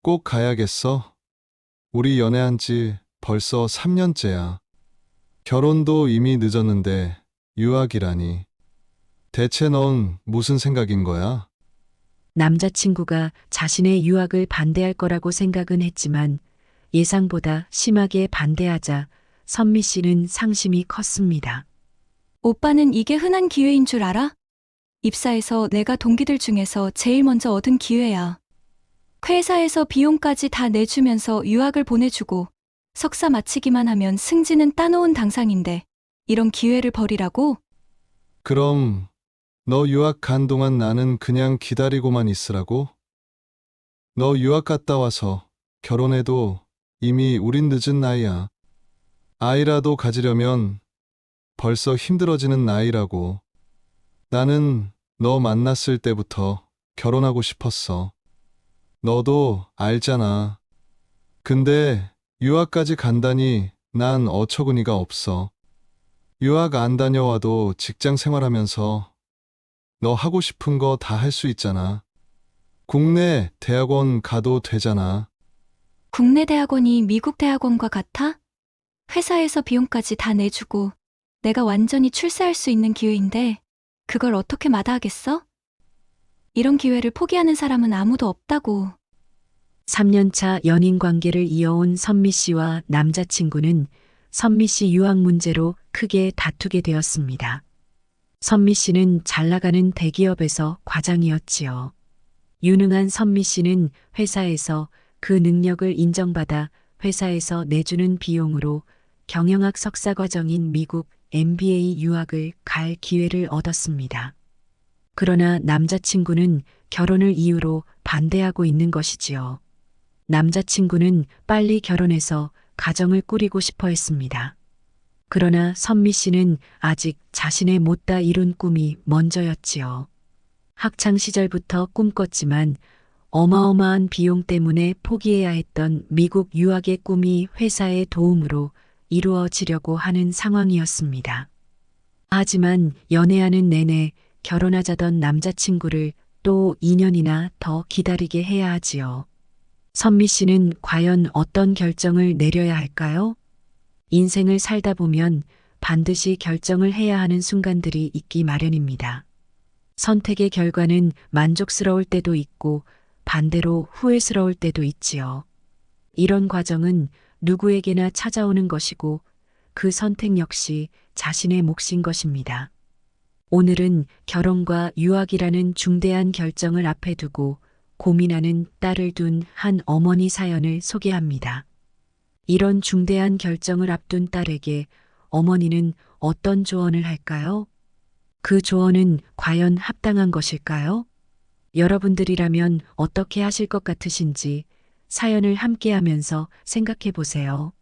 꼭 가야겠어? 우리 연애한 지 벌써 3년째야. 결혼도 이미 늦었는데 유학이라니. 대체 넌 무슨 생각인 거야? 남자친구가 자신의 유학을 반대할 거라고 생각은 했지만 예상보다 심하게 반대하자 선미 씨는 상심이 컸습니다. 오빠는 이게 흔한 기회인 줄 알아? 입사해서 내가 동기들 중에서 제일 먼저 얻은 기회야. 회사에서 비용까지 다 내주면서 유학을 보내주고 석사 마치기만 하면 승진은 따놓은 당상인데 이런 기회를 버리라고? 그럼 너 유학 간 동안 나는 그냥 기다리고만 있으라고? 너 유학 갔다 와서 결혼해도 이미 우린 늦은 나이야. 아이라도 가지려면 벌써 힘들어지는 나이라고. 나는 너 만났을 때부터 결혼하고 싶었어. 너도 알잖아. 근데 유학까지 간다니 난 어처구니가 없어. 유학 안 다녀와도 직장 생활하면서 너 하고 싶은 거 다 할 수 있잖아. 국내 대학원 가도 되잖아. 국내 대학원이 미국 대학원과 같아? 회사에서 비용까지 다 내주고 내가 완전히 출세할 수 있는 기회인데 그걸 어떻게 마다하겠어? 이런 기회를 포기하는 사람은 아무도 없다고. 3년차 연인 관계를 이어온 선미 씨와 남자친구는 선미 씨 유학 문제로 크게 다투게 되었습니다. 선미 씨는 잘 나가는 대기업에서 과장이었지요. 유능한 선미 씨는 회사에서 그 능력을 인정받아 회사에서 내주는 비용으로 경영학 석사 과정인 미국 MBA 유학을 갈 기회를 얻었습니다. 그러나 남자친구는 결혼을 이유로 반대하고 있는 것이지요. 남자친구는 빨리 결혼해서 가정을 꾸리고 싶어 했습니다. 그러나 선미 씨는 아직 자신의 못다 이룬 꿈이 먼저였지요. 학창 시절부터 꿈꿨지만 어마어마한 비용 때문에 포기해야 했던 미국 유학의 꿈이 회사의 도움으로 이루어지려고 하는 상황이었습니다. 하지만 연애하는 내내 결혼하자던 남자친구를 또 2년이나 더 기다리게 해야 하지요. 선미 씨는 과연 어떤 결정을 내려야 할까요? 인생을 살다 보면 반드시 결정을 해야 하는 순간들이 있기 마련입니다. 선택의 결과는 만족스러울 때도 있고 반대로 후회스러울 때도 있지요. 이런 과정은 누구에게나 찾아오는 것이고 그 선택 역시 자신의 몫인 것입니다. 오늘은 결혼과 유학이라는 중대한 결정을 앞에 두고 고민하는 딸을 둔 한 어머니 사연을 소개합니다. 이런 중대한 결정을 앞둔 딸에게 어머니는 어떤 조언을 할까요? 그 조언은 과연 합당한 것일까요? 여러분들이라면 어떻게 하실 것 같으신지 사연을 함께 하면서 생각해 보세요.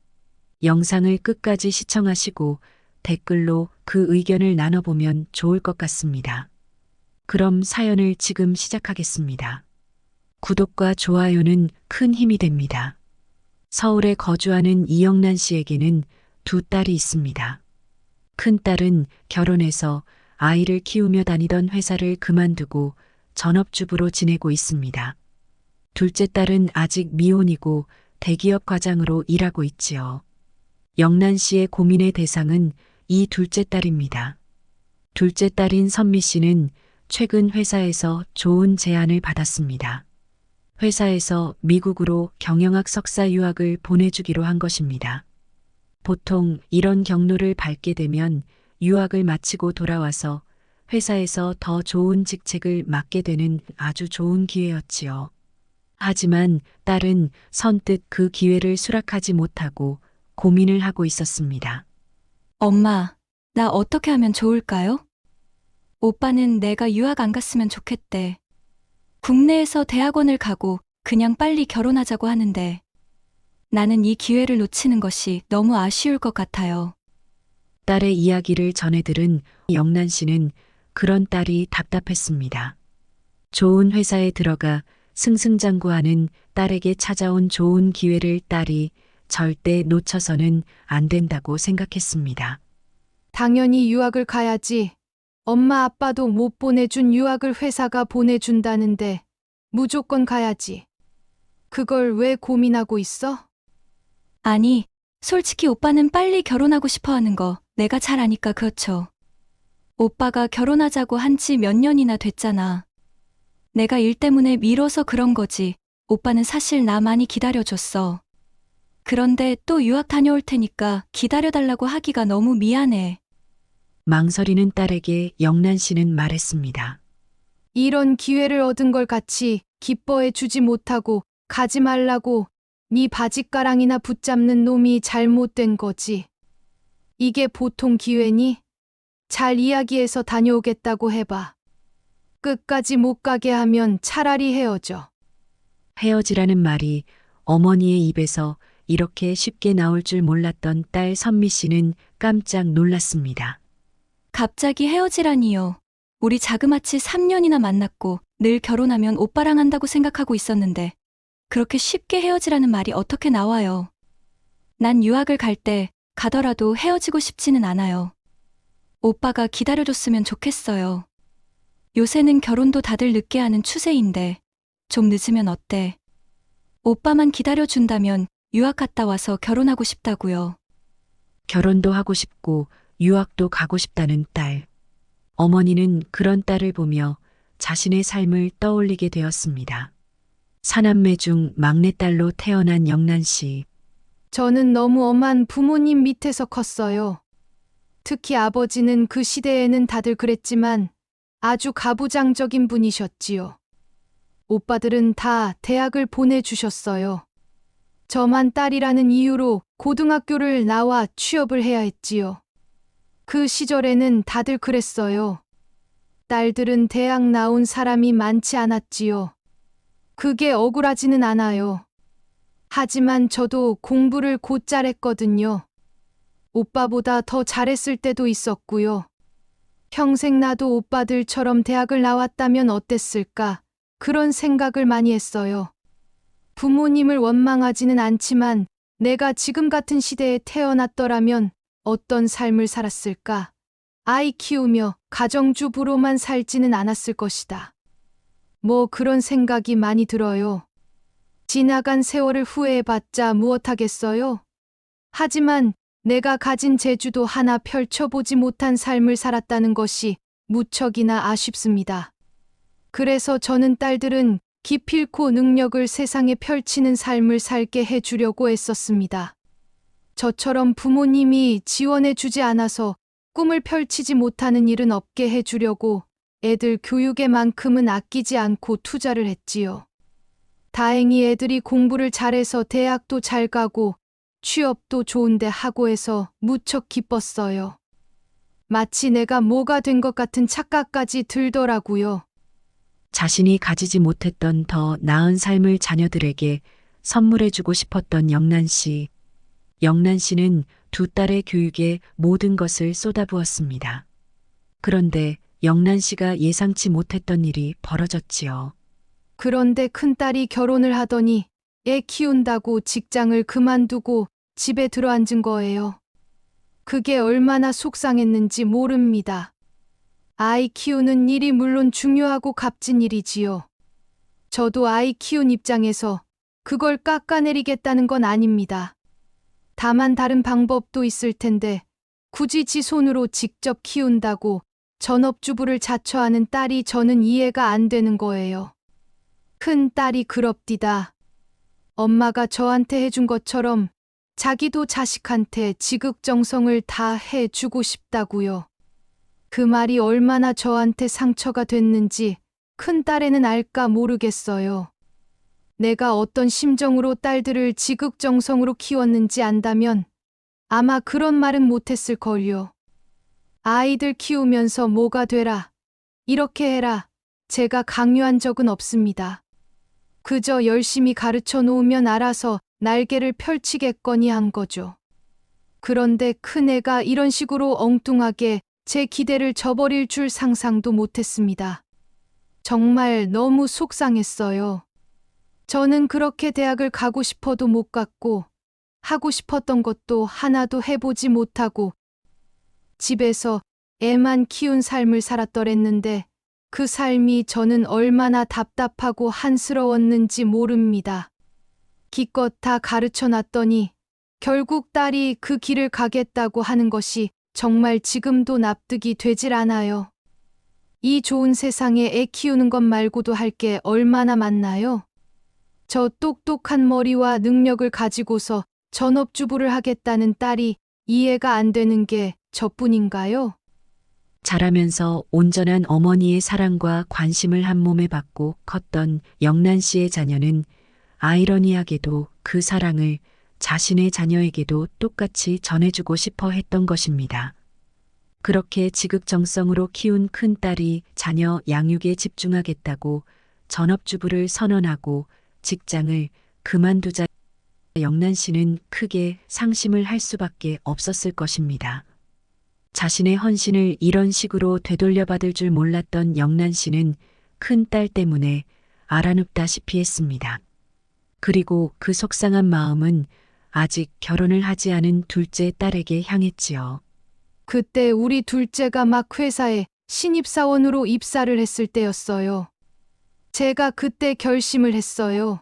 영상을 끝까지 시청하시고 댓글로 그 의견을 나눠보면 좋을 것 같습니다. 그럼 사연을 지금 시작하겠습니다. 구독과 좋아요는 큰 힘이 됩니다. 서울에 거주하는 이영란 씨에게는 두 딸이 있습니다. 큰 딸은 결혼해서 아이를 키우며 다니던 회사를 그만두고 전업주부로 지내고 있습니다. 둘째 딸은 아직 미혼이고 대기업 과장으로 일하고 있지요. 영란 씨의 고민의 대상은 이 둘째 딸입니다. 둘째 딸인 선미 씨는 최근 회사에서 좋은 제안을 받았습니다. 회사에서 미국으로 경영학 석사 유학을 보내주기로 한 것입니다. 보통 이런 경로를 밟게 되면 유학을 마치고 돌아와서 회사에서 더 좋은 직책을 맡게 되는 아주 좋은 기회였지요. 하지만 딸은 선뜻 그 기회를 수락하지 못하고 고민을 하고 있었습니다. 엄마, 나 어떻게 하면 좋을까요? 오빠는 내가 유학 안 갔으면 좋겠대. 국내에서 대학원을 가고 그냥 빨리 결혼하자고 하는데 나는 이 기회를 놓치는 것이 너무 아쉬울 것 같아요. 딸의 이야기를 전해 들은 영란 씨는 그런 딸이 답답했습니다. 좋은 회사에 들어가 승승장구하는 딸에게 찾아온 좋은 기회를 딸이 절대 놓쳐서는 안 된다고 생각했습니다. 당연히 유학을 가야지. 엄마 아빠도 못 보내준 유학을 회사가 보내준다는데 무조건 가야지. 그걸 왜 고민하고 있어? 아니, 솔직히 오빠는 빨리 결혼하고 싶어 하는 거 내가 잘 아니까 그렇죠. 오빠가 결혼하자고 한 지 몇 년이나 됐잖아. 내가 일 때문에 미뤄서 그런 거지. 오빠는 사실 나 많이 기다려줬어. 그런데 또 유학 다녀올 테니까 기다려달라고 하기가 너무 미안해. 망설이는 딸에게 영란 씨는 말했습니다. 이런 기회를 얻은 걸 같이 기뻐해 주지 못하고 가지 말라고 네 바짓가랑이나 붙잡는 놈이 잘못된 거지. 이게 보통 기회니? 잘 이야기해서 다녀오겠다고 해봐. 끝까지 못 가게 하면 차라리 헤어져. 헤어지라는 말이 어머니의 입에서 이렇게 쉽게 나올 줄 몰랐던 딸 선미 씨는 깜짝 놀랐습니다. 갑자기 헤어지라니요. 우리 자그마치 3년이나 만났고 늘 결혼하면 오빠랑 한다고 생각하고 있었는데 그렇게 쉽게 헤어지라는 말이 어떻게 나와요. 난 유학을 갈 때 가더라도 헤어지고 싶지는 않아요. 오빠가 기다려줬으면 좋겠어요. 요새는 결혼도 다들 늦게 하는 추세인데 좀 늦으면 어때? 오빠만 기다려준다면 유학 갔다 와서 결혼하고 싶다고요. 결혼도 하고 싶고 유학도 가고 싶다는 딸. 어머니는 그런 딸을 보며 자신의 삶을 떠올리게 되었습니다. 사남매 중 막내딸로 태어난 영란 씨. 저는 너무 엄한 부모님 밑에서 컸어요. 특히 아버지는 그 시대에는 다들 그랬지만 아주 가부장적인 분이셨지요. 오빠들은 다 대학을 보내주셨어요. 저만 딸이라는 이유로 고등학교를 나와 취업을 해야 했지요. 그 시절에는 다들 그랬어요. 딸들은 대학 나온 사람이 많지 않았지요. 그게 억울하지는 않아요. 하지만 저도 공부를 곧잘 했거든요. 오빠보다 더 잘했을 때도 있었고요. 평생 나도 오빠들처럼 대학을 나왔다면 어땠을까? 그런 생각을 많이 했어요. 부모님을 원망하지는 않지만 내가 지금 같은 시대에 태어났더라면 어떤 삶을 살았을까? 아이 키우며 가정주부로만 살지는 않았을 것이다. 뭐 그런 생각이 많이 들어요. 지나간 세월을 후회해봤자 무엇하겠어요? 하지만 내가 가진 재주도 하나 펼쳐보지 못한 삶을 살았다는 것이 무척이나 아쉽습니다. 그래서 저는 딸들은 기필코 능력을 세상에 펼치는 삶을 살게 해주려고 애썼습니다. 저처럼 부모님이 지원해주지 않아서 꿈을 펼치지 못하는 일은 없게 해주려고 애들 교육에만큼은 아끼지 않고 투자를 했지요. 다행히 애들이 공부를 잘해서 대학도 잘 가고 취업도 좋은데 하고 해서 무척 기뻤어요. 마치 내가 뭐가 된 것 같은 착각까지 들더라고요. 자신이 가지지 못했던 더 나은 삶을 자녀들에게 선물해주고 싶었던 영란 씨. 영란 씨는 두 딸의 교육에 모든 것을 쏟아부었습니다. 그런데 영란 씨가 예상치 못했던 일이 벌어졌지요. 그런데 큰딸이 결혼을 하더니 애 키운다고 직장을 그만두고 집에 들어앉은 거예요. 그게 얼마나 속상했는지 모릅니다. 아이 키우는 일이 물론 중요하고 값진 일이지요. 저도 아이 키운 입장에서 그걸 깎아내리겠다는 건 아닙니다. 다만 다른 방법도 있을 텐데 굳이 지 손으로 직접 키운다고 전업주부를 자처하는 딸이 저는 이해가 안 되는 거예요. 큰 딸이 그럽디다. 엄마가 저한테 해준 것처럼 자기도 자식한테 지극정성을 다 해주고 싶다고요. 그 말이 얼마나 저한테 상처가 됐는지 큰 딸에는 알까 모르겠어요. 내가 어떤 심정으로 딸들을 지극정성으로 키웠는지 안다면 아마 그런 말은 못했을 걸요. 아이들 키우면서 뭐가 되라, 이렇게 해라, 제가 강요한 적은 없습니다. 그저 열심히 가르쳐 놓으면 알아서 날개를 펼치겠거니 한 거죠. 그런데 큰애가 이런 식으로 엉뚱하게 제 기대를 저버릴 줄 상상도 못했습니다. 정말 너무 속상했어요. 저는 그렇게 대학을 가고 싶어도 못 갔고, 하고 싶었던 것도 하나도 해보지 못하고, 집에서 애만 키운 삶을 살았더랬는데, 그 삶이 저는 얼마나 답답하고 한스러웠는지 모릅니다. 기껏 다 가르쳐 놨더니 결국 딸이 그 길을 가겠다고 하는 것이 정말 지금도 납득이 되질 않아요. 이 좋은 세상에 애 키우는 것 말고도 할 게 얼마나 많나요? 저 똑똑한 머리와 능력을 가지고서 전업주부를 하겠다는 딸이 이해가 안 되는 게 저뿐인가요? 자라면서 온전한 어머니의 사랑과 관심을 한 몸에 받고 컸던 영란 씨의 자녀는 아이러니하게도 그 사랑을 자신의 자녀에게도 똑같이 전해주고 싶어 했던 것입니다. 그렇게 지극정성으로 키운 큰 딸이 자녀 양육에 집중하겠다고 전업주부를 선언하고 직장을 그만두자 영란 씨는 크게 상심을 할 수밖에 없었을 것입니다. 자신의 헌신을 이런 식으로 되돌려받을 줄 몰랐던 영란 씨는 큰 딸 때문에 알아눕다시피 했습니다. 그리고 그 속상한 마음은 아직 결혼을 하지 않은 둘째 딸에게 향했지요. 그때 우리 둘째가 막 회사에 신입사원으로 입사를 했을 때였어요. 제가 그때 결심을 했어요.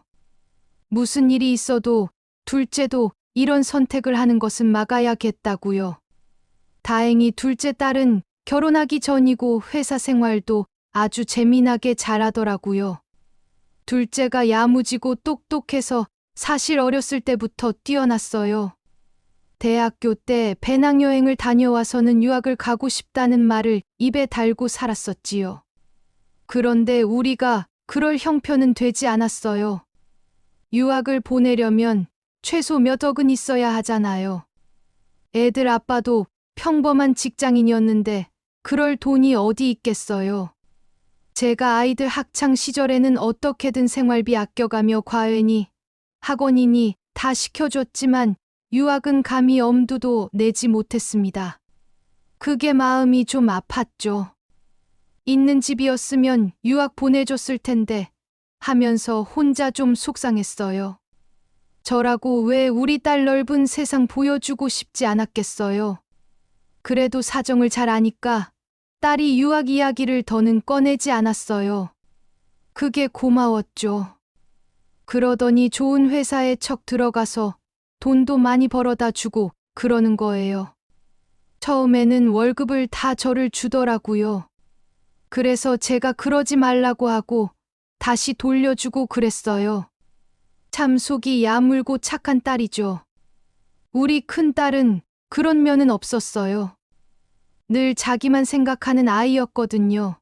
무슨 일이 있어도 둘째도 이런 선택을 하는 것은 막아야겠다고요. 다행히 둘째 딸은 결혼하기 전이고 회사 생활도 아주 재미나게 잘하더라고요. 둘째가 야무지고 똑똑해서 사실 어렸을 때부터 뛰어났어요. 대학교 때 배낭여행을 다녀와서는 유학을 가고 싶다는 말을 입에 달고 살았었지요. 그런데 우리가 그럴 형편은 되지 않았어요. 유학을 보내려면 최소 몇 억은 있어야 하잖아요. 애들 아빠도 평범한 직장인이었는데 그럴 돈이 어디 있겠어요. 제가 아이들 학창 시절에는 어떻게든 생활비 아껴가며 과외니 학원이니 다 시켜줬지만 유학은 감히 엄두도 내지 못했습니다. 그게 마음이 좀 아팠죠. 있는 집이었으면 유학 보내줬을 텐데 하면서 혼자 좀 속상했어요. 저라고 왜 우리 딸 넓은 세상 보여주고 싶지 않았겠어요. 그래도 사정을 잘 아니까 딸이 유학 이야기를 더는 꺼내지 않았어요. 그게 고마웠죠. 그러더니 좋은 회사에 척 들어가서 돈도 많이 벌어다 주고 그러는 거예요. 처음에는 월급을 다 저를 주더라고요. 그래서 제가 그러지 말라고 하고 다시 돌려주고 그랬어요. 참 속이 야물고 착한 딸이죠. 우리 큰딸은 그런 면은 없었어요. 늘 자기만 생각하는 아이였거든요.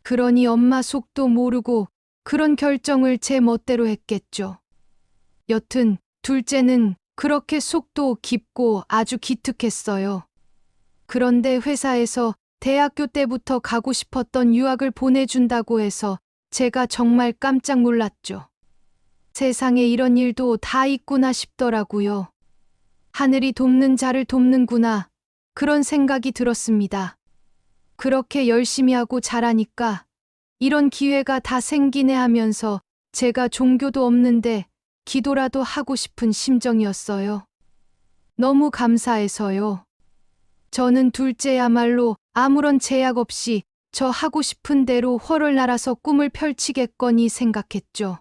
그러니 엄마 속도 모르고 그런 결정을 제 멋대로 했겠죠. 여튼 둘째는 그렇게 속도 깊고 아주 기특했어요. 그런데 회사에서 대학교 때부터 가고 싶었던 유학을 보내준다고 해서 제가 정말 깜짝 놀랐죠. 세상에 이런 일도 다 있구나 싶더라고요. 하늘이 돕는 자를 돕는구나. 그런 생각이 들었습니다. 그렇게 열심히 하고 잘하니까 이런 기회가 다 생기네 하면서 제가 종교도 없는데 기도라도 하고 싶은 심정이었어요. 너무 감사해서요. 저는 둘째야말로 아무런 제약 없이 저 하고 싶은 대로 헐을 날아서 꿈을 펼치겠거니 생각했죠.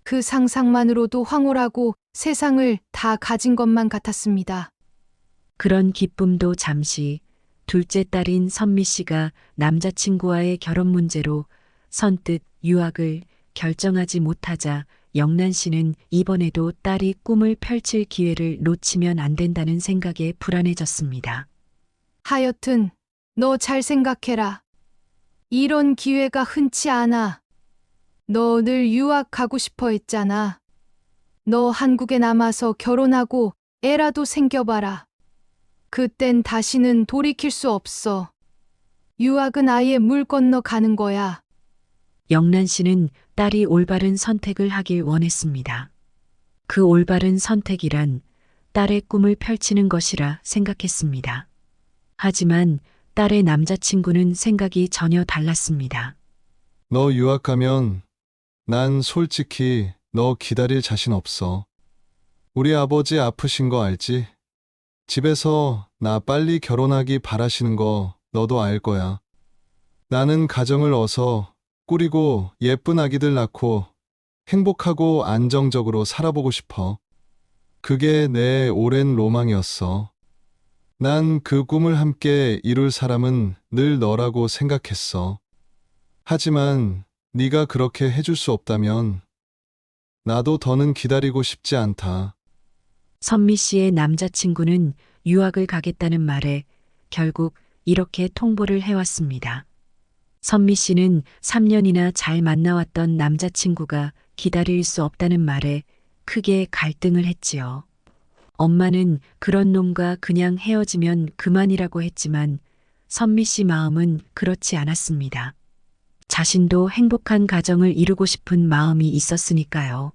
그 상상만으로도 황홀하고 세상을 다 가진 것만 같았습니다. 그런 기쁨도 잠시 둘째 딸인 선미 씨가 남자친구와의 결혼 문제로 선뜻 유학을 결정하지 못하자 영란 씨는 이번에도 딸이 꿈을 펼칠 기회를 놓치면 안 된다는 생각에 불안해졌습니다. 하여튼 너 잘 생각해라. 이런 기회가 흔치 않아. 너 늘 유학 가고 싶어 했잖아. 너 한국에 남아서 결혼하고 애라도 생겨봐라. 그땐 다시는 돌이킬 수 없어. 유학은 아예 물 건너 가는 거야. 영란 씨는 딸이 올바른 선택을 하길 원했습니다. 그 올바른 선택이란 딸의 꿈을 펼치는 것이라 생각했습니다. 하지만 딸의 남자친구는 생각이 전혀 달랐습니다. 너 유학 가면 난 솔직히 너 기다릴 자신 없어. 우리 아버지 아프신 거 알지? 집에서 나 빨리 결혼하기 바라시는 거 너도 알 거야. 나는 가정을 어서 꾸리고 예쁜 아기들 낳고 행복하고 안정적으로 살아보고 싶어. 그게 내 오랜 로망이었어. 난 그 꿈을 함께 이룰 사람은 늘 너라고 생각했어. 하지만 네가 그렇게 해줄 수 없다면 나도 더는 기다리고 싶지 않다. 선미 씨의 남자친구는 유학을 가겠다는 말에 결국 이렇게 통보를 해왔습니다. 선미 씨는 3년이나 잘 만나왔던 남자친구가 기다릴 수 없다는 말에 크게 갈등을 했지요. 엄마는 그런 놈과 그냥 헤어지면 그만이라고 했지만 선미 씨 마음은 그렇지 않았습니다. 자신도 행복한 가정을 이루고 싶은 마음이 있었으니까요.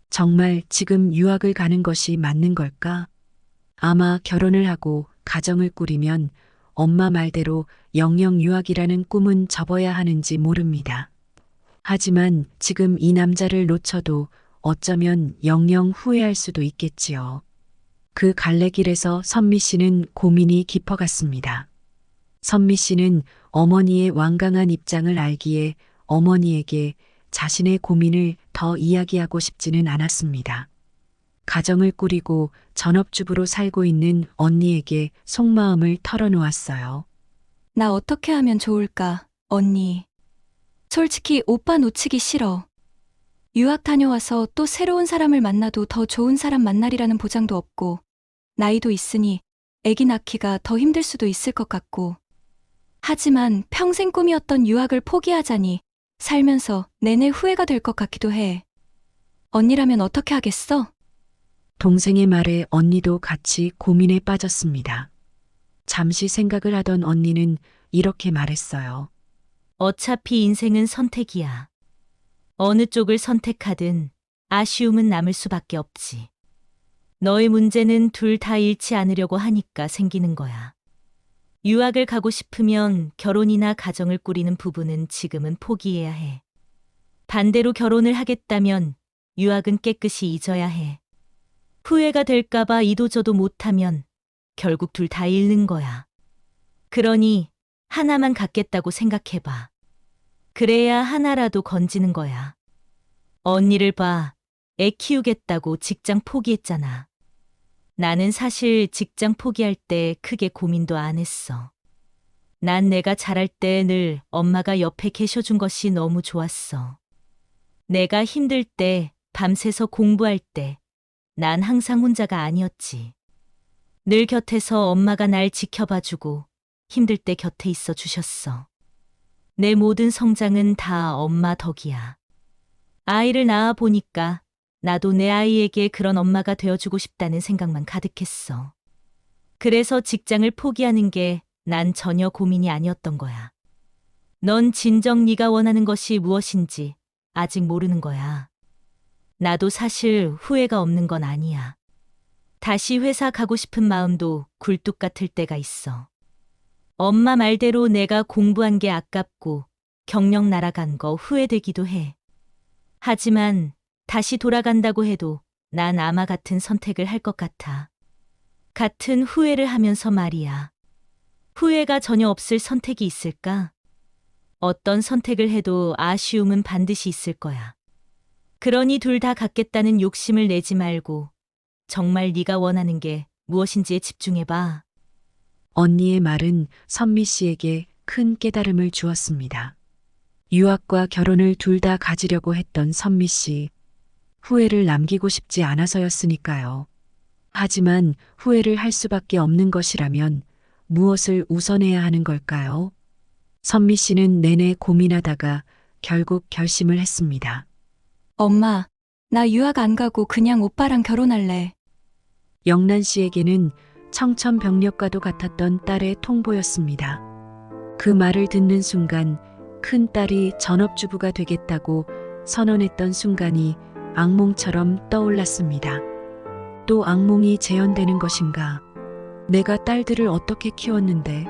정말 지금 유학을 가는 것이 맞는 걸까? 아마 결혼을 하고 가정을 꾸리면 엄마 말대로 영영 유학이라는 꿈은 접어야 하는지 모릅니다. 하지만 지금 이 남자를 놓쳐도 어쩌면 영영 후회할 수도 있겠지요. 그 갈래길에서 선미 씨는 고민이 깊어갔습니다. 선미 씨는 어머니의 완강한 입장을 알기에 어머니에게 자신의 고민을 더 이야기하고 싶지는 않았습니다. 가정을 꾸리고 전업주부로 살고 있는 언니에게 속마음을 털어놓았어요. 나 어떻게 하면 좋을까, 언니. 솔직히 오빠 놓치기 싫어. 유학 다녀와서 또 새로운 사람을 만나도 더 좋은 사람 만나리라는 보장도 없고, 나이도 있으니 애기 낳기가 더 힘들 수도 있을 것 같고. 하지만 평생 꿈이었던 유학을 포기하자니 살면서 내내 후회가 될 것 같기도 해. 언니라면 어떻게 하겠어? 동생의 말에 언니도 같이 고민에 빠졌습니다. 잠시 생각을 하던 언니는 이렇게 말했어요. 어차피 인생은 선택이야. 어느 쪽을 선택하든 아쉬움은 남을 수밖에 없지. 너의 문제는 둘 다 잃지 않으려고 하니까 생기는 거야. 유학을 가고 싶으면 결혼이나 가정을 꾸리는 부부는 지금은 포기해야 해. 반대로 결혼을 하겠다면 유학은 깨끗이 잊어야 해. 후회가 될까봐 이도저도 못하면 결국 둘 다 잃는 거야. 그러니 하나만 갖겠다고 생각해봐. 그래야 하나라도 건지는 거야. 언니를 봐. 애 키우겠다고 직장 포기했잖아. 나는 사실 직장 포기할 때 크게 고민도 안 했어. 난 내가 잘할 때 늘 엄마가 옆에 계셔준 것이 너무 좋았어. 내가 힘들 때, 밤새서 공부할 때, 난 항상 혼자가 아니었지. 늘 곁에서 엄마가 날 지켜봐주고 힘들 때 곁에 있어 주셨어. 내 모든 성장은 다 엄마 덕이야. 아이를 낳아 보니까 나도 내 아이에게 그런 엄마가 되어주고 싶다는 생각만 가득했어. 그래서 직장을 포기하는 게 난 전혀 고민이 아니었던 거야. 넌 진정 네가 원하는 것이 무엇인지 아직 모르는 거야. 나도 사실 후회가 없는 건 아니야. 다시 회사 가고 싶은 마음도 굴뚝 같을 때가 있어. 엄마 말대로 내가 공부한 게 아깝고 경력 날아간 거 후회되기도 해. 하지만 다시 돌아간다고 해도 난 아마 같은 선택을 할 것 같아. 같은 후회를 하면서 말이야. 후회가 전혀 없을 선택이 있을까? 어떤 선택을 해도 아쉬움은 반드시 있을 거야. 그러니 둘 다 갖겠다는 욕심을 내지 말고 정말 네가 원하는 게 무엇인지에 집중해봐. 언니의 말은 선미 씨에게 큰 깨달음을 주었습니다. 유학과 결혼을 둘 다 가지려고 했던 선미 씨. 후회를 남기고 싶지 않아서였으니까요. 하지만 후회를 할 수밖에 없는 것이라면 무엇을 우선해야 하는 걸까요? 선미 씨는 내내 고민하다가 결국 결심을 했습니다. 엄마, 나 유학 안 가고 그냥 오빠랑 결혼할래. 영란 씨에게는 청천벽력과도 같았던 딸의 통보였습니다. 그 말을 듣는 순간 큰 딸이 전업주부가 되겠다고 선언했던 순간이 악몽처럼 떠올랐습니다. 또 악몽이 재현되는 것인가? 내가 딸들을 어떻게 키웠는데?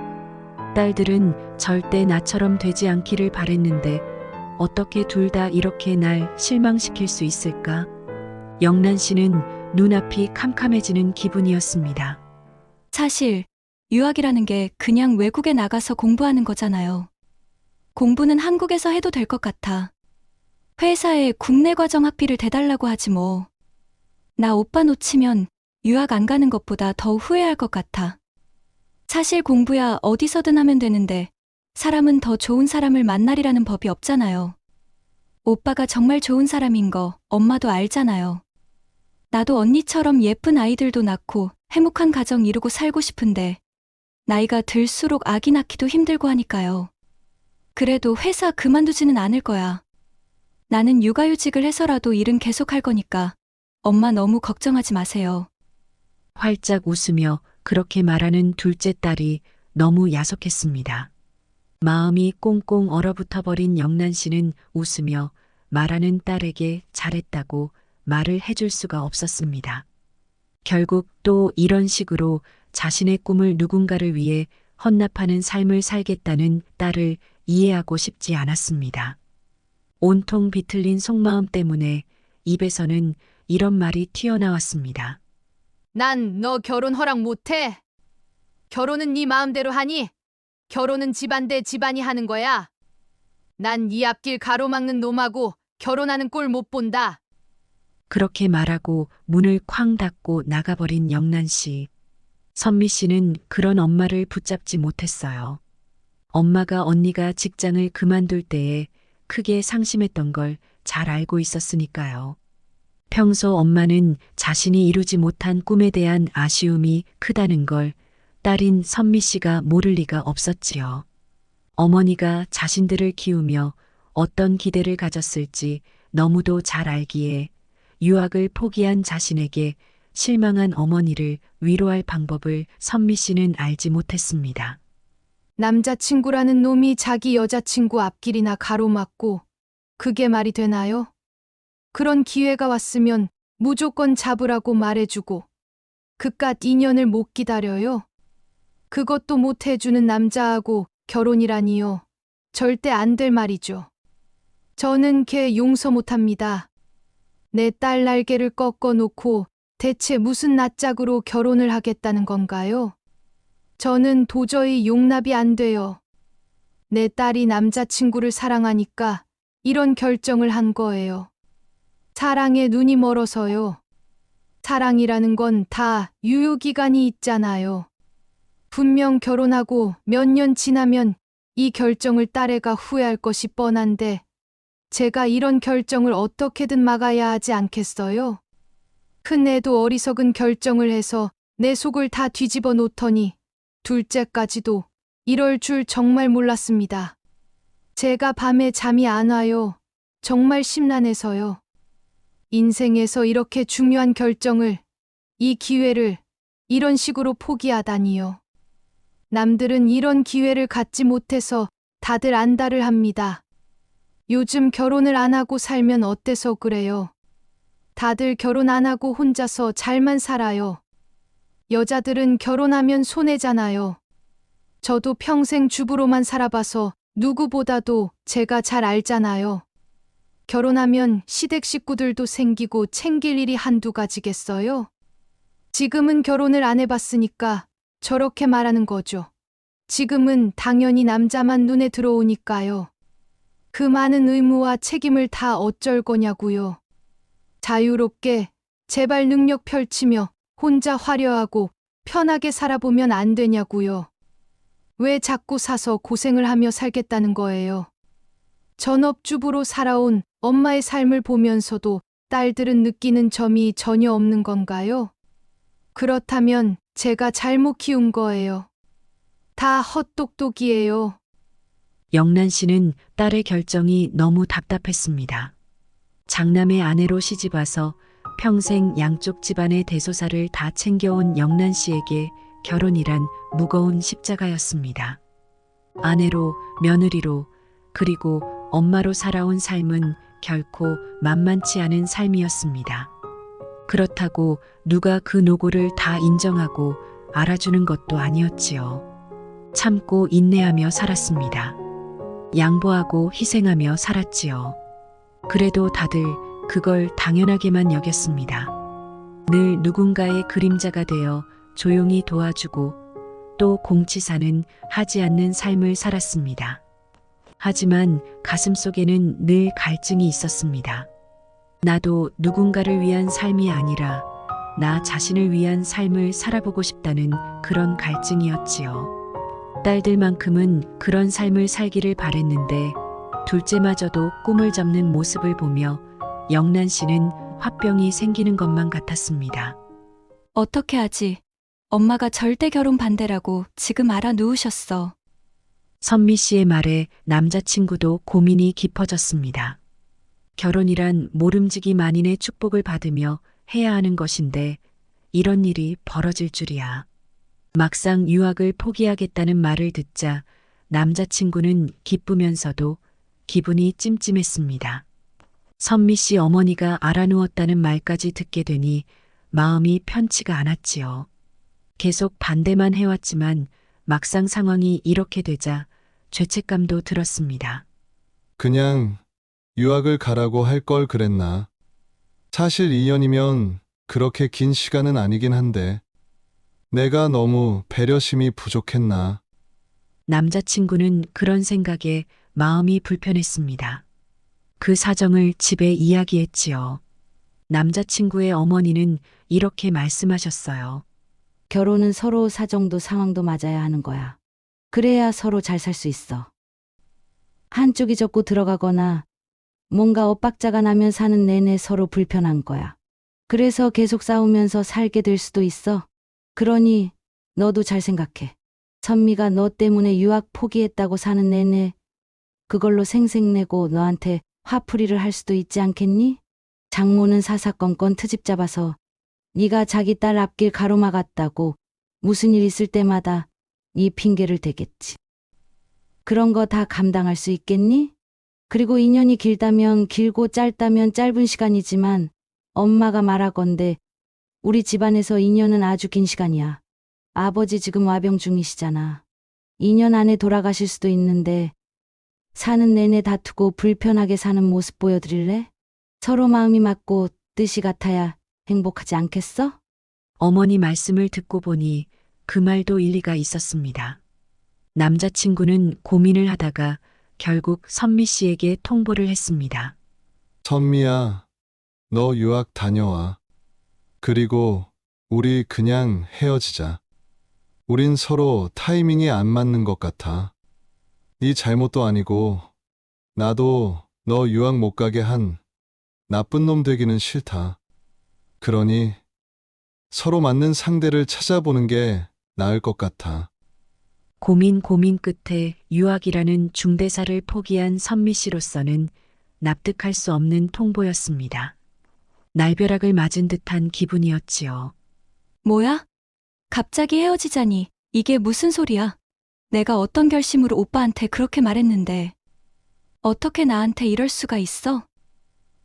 딸들은 절대 나처럼 되지 않기를 바랬는데 어떻게 둘 다 이렇게 날 실망시킬 수 있을까? 영란 씨는 눈앞이 캄캄해지는 기분이었습니다. 사실 유학이라는 게 그냥 외국에 나가서 공부하는 거잖아요. 공부는 한국에서 해도 될 것 같아. 회사에 국내 과정 학비를 대달라고 하지 뭐. 나 오빠 놓치면 유학 안 가는 것보다 더 후회할 것 같아. 사실 공부야 어디서든 하면 되는데 사람은 더 좋은 사람을 만나리라는 법이 없잖아요. 오빠가 정말 좋은 사람인 거 엄마도 알잖아요. 나도 언니처럼 예쁜 아이들도 낳고 행복한 가정 이루고 살고 싶은데 나이가 들수록 아기 낳기도 힘들고 하니까요. 그래도 회사 그만두지는 않을 거야. 나는 육아휴직을 해서라도 일은 계속할 거니까 엄마 너무 걱정하지 마세요. 활짝 웃으며 그렇게 말하는 둘째 딸이 너무 야속했습니다. 마음이 꽁꽁 얼어붙어 버린 영란 씨는 웃으며 말하는 딸에게 잘했다고 말을 해줄 수가 없었습니다. 결국 또 이런 식으로 자신의 꿈을 누군가를 위해 헌납하는 삶을 살겠다는 딸을 이해하고 싶지 않았습니다. 온통 비틀린 속마음 때문에 입에서는 이런 말이 튀어나왔습니다. 난 너 결혼 허락 못해. 결혼은 네 마음대로 하니 결혼은 집안 대 집안이 하는 거야. 난 이 앞길 가로막는 놈하고 결혼하는 꼴 못 본다. 그렇게 말하고 문을 쾅 닫고 나가버린 영란 씨. 선미 씨는 그런 엄마를 붙잡지 못했어요. 엄마가 언니가 직장을 그만둘 때에 크게 상심했던 걸 잘 알고 있었으니까요. 평소 엄마는 자신이 이루지 못한 꿈에 대한 아쉬움이 크다는 걸 딸인 선미 씨가 모를 리가 없었지요. 어머니가 자신들을 키우며 어떤 기대를 가졌을지 너무도 잘 알기에 유학을 포기한 자신에게 실망한 어머니를 위로할 방법을 선미 씨는 알지 못했습니다. 남자친구라는 놈이 자기 여자친구 앞길이나 가로막고 그게 말이 되나요? 그런 기회가 왔으면 무조건 잡으라고 말해주고 그깟 인연을 못 기다려요? 그것도 못 해주는 남자하고 결혼이라니요. 절대 안 될 말이죠. 저는 걔 용서 못합니다. 내 딸 날개를 꺾어놓고 대체 무슨 낯짝으로 결혼을 하겠다는 건가요? 저는 도저히 용납이 안 돼요. 내 딸이 남자친구를 사랑하니까 이런 결정을 한 거예요. 사랑에 눈이 멀어서요. 사랑이라는 건 다 유효기간이 있잖아요. 분명 결혼하고 몇 년 지나면 이 결정을 딸애가 후회할 것이 뻔한데 제가 이런 결정을 어떻게든 막아야 하지 않겠어요? 큰애도 어리석은 결정을 해서 내 속을 다 뒤집어 놓더니 둘째까지도 이럴 줄 정말 몰랐습니다. 제가 밤에 잠이 안 와요. 정말 심란해서요. 인생에서 이렇게 중요한 결정을, 이 기회를 이런 식으로 포기하다니요. 남들은 이런 기회를 갖지 못해서 다들 안달을 합니다. 요즘 결혼을 안 하고 살면 어때서 그래요? 다들 결혼 안 하고 혼자서 잘만 살아요. 여자들은 결혼하면 손해잖아요. 저도 평생 주부로만 살아봐서 누구보다도 제가 잘 알잖아요. 결혼하면 시댁 식구들도 생기고 챙길 일이 한두 가지겠어요? 지금은 결혼을 안 해봤으니까 저렇게 말하는 거죠. 지금은 당연히 남자만 눈에 들어오니까요. 그 많은 의무와 책임을 다 어쩔 거냐고요. 자유롭게 제발 능력 펼치며 혼자 화려하고 편하게 살아보면 안 되냐고요. 왜 자꾸 사서 고생을 하며 살겠다는 거예요. 전업주부로 살아온 엄마의 삶을 보면서도 딸들은 느끼는 점이 전혀 없는 건가요? 그렇다면 제가 잘못 키운 거예요. 다 헛똑똑이에요. 영란 씨는 딸의 결정이 너무 답답했습니다. 장남의 아내로 시집와서 평생 양쪽 집안의 대소사를 다 챙겨온 영란 씨에게 결혼이란 무거운 십자가였습니다. 아내로, 며느리로, 그리고 엄마로 살아온 삶은 결코 만만치 않은 삶이었습니다. 그렇다고 누가 그 노고를 다 인정하고 알아주는 것도 아니었지요. 참고 인내하며 살았습니다. 양보하고 희생하며 살았지요. 그래도 다들 그걸 당연하게만 여겼습니다. 늘 누군가의 그림자가 되어 조용히 도와주고 또 공치사는 하지 않는 삶을 살았습니다. 하지만 가슴속에는 늘 갈증이 있었습니다. 나도 누군가를 위한 삶이 아니라 나 자신을 위한 삶을 살아보고 싶다는 그런 갈증이었지요. 딸들만큼은 그런 삶을 살기를 바랬는데 둘째마저도 꿈을 접는 모습을 보며 영란 씨는 화병이 생기는 것만 같았습니다. 어떻게 하지? 엄마가 절대 결혼 반대라고 지금 알아 누우셨어. 선미 씨의 말에 남자친구도 고민이 깊어졌습니다. 결혼이란 모름지기 만인의 축복을 받으며 해야 하는 것인데 이런 일이 벌어질 줄이야. 막상 유학을 포기하겠다는 말을 듣자 남자친구는 기쁘면서도 기분이 찜찜했습니다. 선미 씨 어머니가 알아누웠다는 말까지 듣게 되니 마음이 편치가 않았지요. 계속 반대만 해왔지만 막상 상황이 이렇게 되자 죄책감도 들었습니다. 그냥 유학을 가라고 할 걸 그랬나. 사실 2년이면 그렇게 긴 시간은 아니긴 한데 내가 너무 배려심이 부족했나. 남자친구는 그런 생각에 마음이 불편했습니다. 그 사정을 집에 이야기했지요. 남자친구의 어머니는 이렇게 말씀하셨어요. 결혼은 서로 사정도 상황도 맞아야 하는 거야. 그래야 서로 잘 살 수 있어. 한쪽이 접고 들어가거나 뭔가 엇박자가 나면 사는 내내 서로 불편한 거야. 그래서 계속 싸우면서 살게 될 수도 있어. 그러니 너도 잘 생각해. 선미가 너 때문에 유학 포기했다고 사는 내내 그걸로 생색내고 너한테 화풀이를 할 수도 있지 않겠니? 장모는 사사건건 트집 잡아서 네가 자기 딸 앞길 가로막았다고 무슨 일 있을 때마다 네 핑계를 대겠지. 그런 거 다 감당할 수 있겠니? 그리고 2년이 길다면 길고 짧다면 짧은 시간이지만 엄마가 말하건대 우리 집안에서 2년은 아주 긴 시간이야. 아버지 지금 와병 중이시잖아. 2년 안에 돌아가실 수도 있는데 사는 내내 다투고 불편하게 사는 모습 보여드릴래? 서로 마음이 맞고 뜻이 같아야 행복하지 않겠어? 어머니 말씀을 듣고 보니 그 말도 일리가 있었습니다. 남자친구는 고민을 하다가 결국 선미 씨에게 통보를 했습니다. 선미야, 너 유학 다녀와. 그리고 우리 그냥 헤어지자. 우린 서로 타이밍이 안 맞는 것 같아. 네 잘못도 아니고 나도 너 유학 못 가게 한 나쁜 놈 되기는 싫다. 그러니 서로 맞는 상대를 찾아보는 게 나을 것 같아. 고민 끝에 유학이라는 중대사를 포기한 선미 씨로서는 납득할 수 없는 통보였습니다. 날벼락을 맞은 듯한 기분이었지요. 뭐야? 갑자기 헤어지자니 이게 무슨 소리야? 내가 어떤 결심으로 오빠한테 그렇게 말했는데 어떻게 나한테 이럴 수가 있어?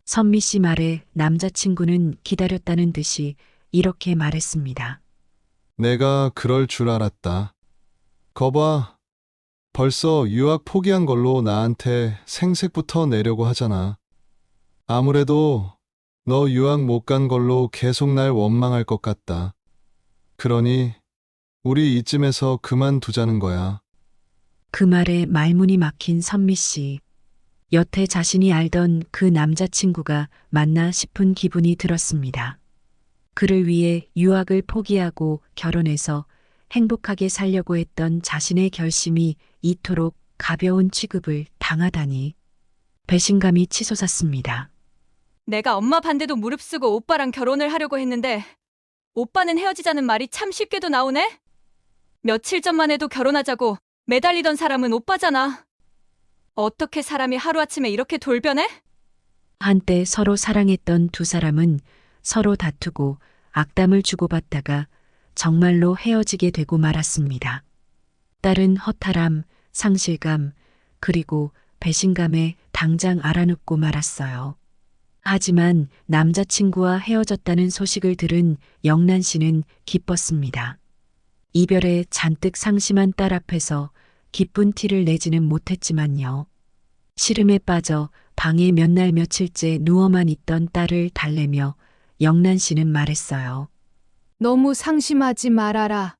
선미 씨 말에 남자친구는 기다렸다는 듯이 이렇게 말했습니다. 내가 그럴 줄 알았다. 거봐, 벌써 유학 포기한 걸로 나한테 생색부터 내려고 하잖아. 아무래도 너 유학 못 간 걸로 계속 날 원망할 것 같다. 그러니 우리 이쯤에서 그만두자는 거야. 그 말에 말문이 막힌 선미 씨. 여태 자신이 알던 그 남자친구가 맞나 싶은 기분이 들었습니다. 그를 위해 유학을 포기하고 결혼해서 행복하게 살려고 했던 자신의 결심이 이토록 가벼운 취급을 당하다니 배신감이 치솟았습니다. 내가 엄마 반대도 무릅쓰고 오빠랑 결혼을 하려고 했는데 오빠는 헤어지자는 말이 참 쉽게도 나오네? 며칠 전만 해도 결혼하자고 매달리던 사람은 오빠잖아. 어떻게 사람이 하루아침에 이렇게 돌변해? 한때 서로 사랑했던 두 사람은 서로 다투고 악담을 주고받다가 정말로 헤어지게 되고 말았습니다. 딸은 허탈함, 상실감, 그리고 배신감에 당장 알아눕고 말았어요. 하지만 남자친구와 헤어졌다는 소식을 들은 영란 씨는 기뻤습니다. 이별에 잔뜩 상심한 딸 앞에서 기쁜 티를 내지는 못했지만요. 시름에 빠져 방에 몇 날 며칠째 누워만 있던 딸을 달래며 영란 씨는 말했어요. 너무 상심하지 말아라.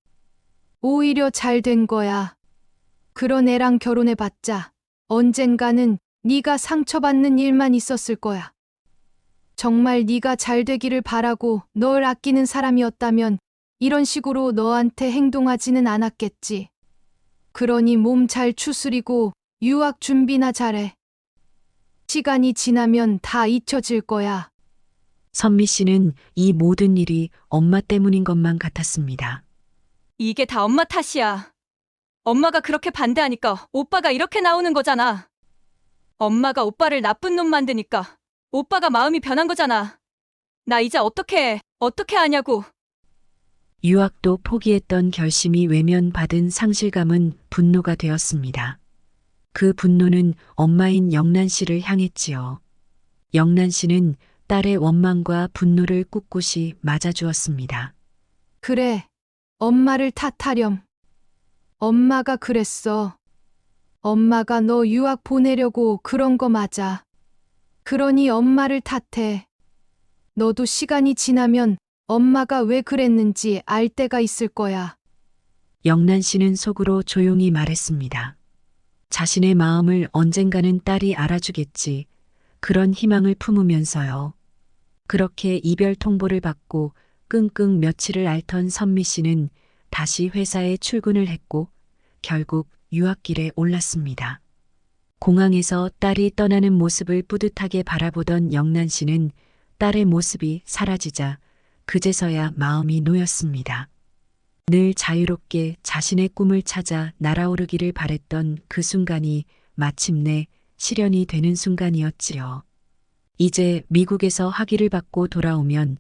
오히려 잘 된 거야. 그런 애랑 결혼해봤자 언젠가는 네가 상처받는 일만 있었을 거야. 정말 네가 잘 되기를 바라고 널 아끼는 사람이었다면 이런 식으로 너한테 행동하지는 않았겠지. 그러니 몸 잘 추스리고 유학 준비나 잘해. 시간이 지나면 다 잊혀질 거야. 선미 씨는 이 모든 일이 엄마 때문인 것만 같았습니다. 이게 다 엄마 탓이야. 엄마가 그렇게 반대하니까 오빠가 이렇게 나오는 거잖아. 엄마가 오빠를 나쁜 놈 만드니까 오빠가 마음이 변한 거잖아. 나 이제 어떻게 하냐고. 유학도 포기했던 결심이 외면받은 상실감은 분노가 되었습니다. 그 분노는 엄마인 영란 씨를 향했지요. 영란 씨는 딸의 원망과 분노를 꿋꿋이 맞아주었습니다. 그래, 엄마를 탓하렴. 엄마가 그랬어. 엄마가 너 유학 보내려고 그런 거 맞아. 그러니 엄마를 탓해. 너도 시간이 지나면 엄마가 왜 그랬는지 알 때가 있을 거야. 영란 씨는 속으로 조용히 말했습니다. 자신의 마음을 언젠가는 딸이 알아주겠지. 그런 희망을 품으면서요. 그렇게 이별 통보를 받고 끙끙 며칠을 앓던 선미 씨는 다시 회사에 출근을 했고 결국 유학길에 올랐습니다. 공항에서 딸이 떠나는 모습을 뿌듯하게 바라보던 영란 씨는 딸의 모습이 사라지자 그제서야 마음이 놓였습니다. 늘 자유롭게 자신의 꿈을 찾아 날아오르기를 바랬던 그 순간이 마침내 실현이 되는 순간이었지요. 이제 미국에서 학위를 받고 돌아오면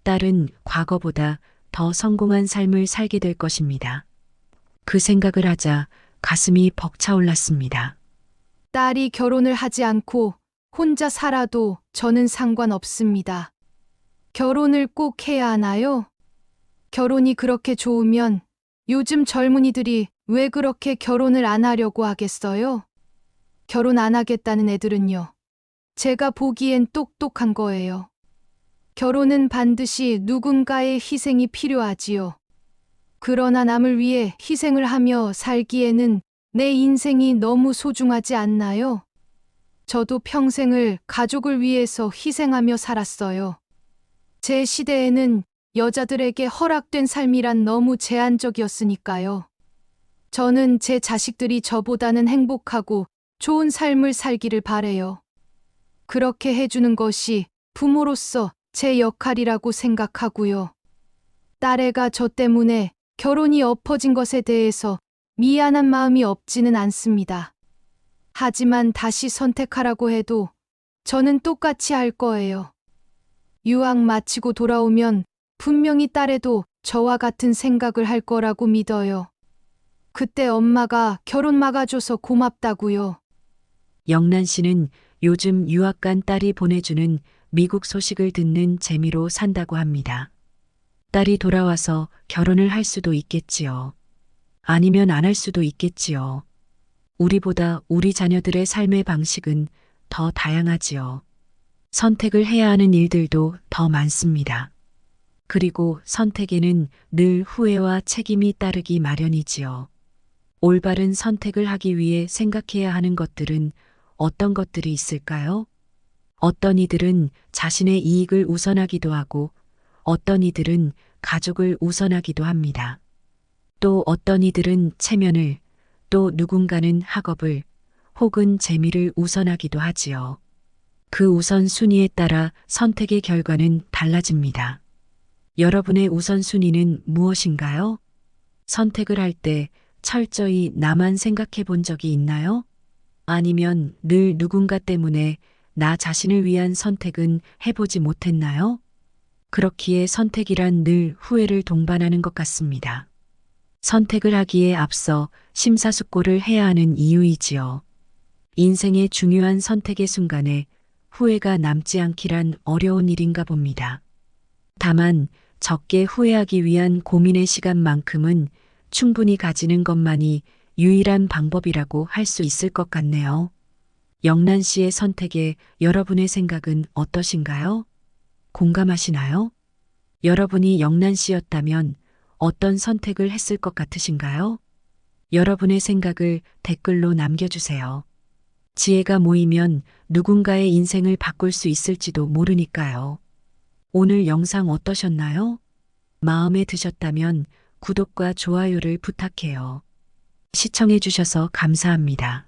딸은 과거보다 더 성공한 삶을 살게 될 것입니다. 그 생각을 하자 가슴이 벅차올랐습니다. 딸이 결혼을 하지 않고 혼자 살아도 저는 상관없습니다. 결혼을 꼭 해야 하나요? 결혼이 그렇게 좋으면 요즘 젊은이들이 왜 그렇게 결혼을 안 하려고 하겠어요? 결혼 안 하겠다는 애들은요. 제가 보기엔 똑똑한 거예요. 결혼은 반드시 누군가의 희생이 필요하지요. 그러나 남을 위해 희생을 하며 살기에는 내 인생이 너무 소중하지 않나요? 저도 평생을 가족을 위해서 희생하며 살았어요. 제 시대에는 여자들에게 허락된 삶이란 너무 제한적이었으니까요. 저는 제 자식들이 저보다는 행복하고 좋은 삶을 살기를 바래요. 그렇게 해주는 것이 부모로서 제 역할이라고 생각하고요. 딸애가 저 때문에 결혼이 엎어진 것에 대해서 미안한 마음이 없지는 않습니다. 하지만 다시 선택하라고 해도 저는 똑같이 할 거예요. 유학 마치고 돌아오면 분명히 딸애도 저와 같은 생각을 할 거라고 믿어요. 그때 엄마가 결혼 막아줘서 고맙다고요. 영란 씨는 요즘 유학 간 딸이 보내주는 미국 소식을 듣는 재미로 산다고 합니다. 딸이 돌아와서 결혼을 할 수도 있겠지요. 아니면 안 할 수도 있겠지요. 우리보다 우리 자녀들의 삶의 방식은 더 다양하지요. 선택을 해야 하는 일들도 더 많습니다. 그리고 선택에는 늘 후회와 책임이 따르기 마련이지요. 올바른 선택을 하기 위해 생각해야 하는 것들은 어떤 것들이 있을까요? 어떤 이들은 자신의 이익을 우선하기도 하고 어떤 이들은 가족을 우선하기도 합니다. 또 어떤 이들은 체면을, 또 누군가는 학업을 혹은 재미를 우선하기도 하지요. 그 우선순위에 따라 선택의 결과는 달라집니다. 여러분의 우선순위는 무엇인가요? 선택을 할 때 철저히 나만 생각해 본 적이 있나요? 아니면 늘 누군가 때문에 나 자신을 위한 선택은 해보지 못했나요? 그렇기에 선택이란 늘 후회를 동반하는 것 같습니다. 선택을 하기에 앞서 심사숙고를 해야 하는 이유이지요. 인생의 중요한 선택의 순간에 후회가 남지 않기란 어려운 일인가 봅니다. 다만 적게 후회하기 위한 고민의 시간만큼은 충분히 가지는 것만이 유일한 방법이라고 할 수 있을 것 같네요. 영란 씨의 선택에 여러분의 생각은 어떠신가요? 공감하시나요? 여러분이 영란 씨였다면 어떤 선택을 했을 것 같으신가요? 여러분의 생각을 댓글로 남겨주세요. 지혜가 모이면 누군가의 인생을 바꿀 수 있을지도 모르니까요. 오늘 영상 어떠셨나요? 마음에 드셨다면 구독과 좋아요를 부탁해요. 시청해주셔서 감사합니다.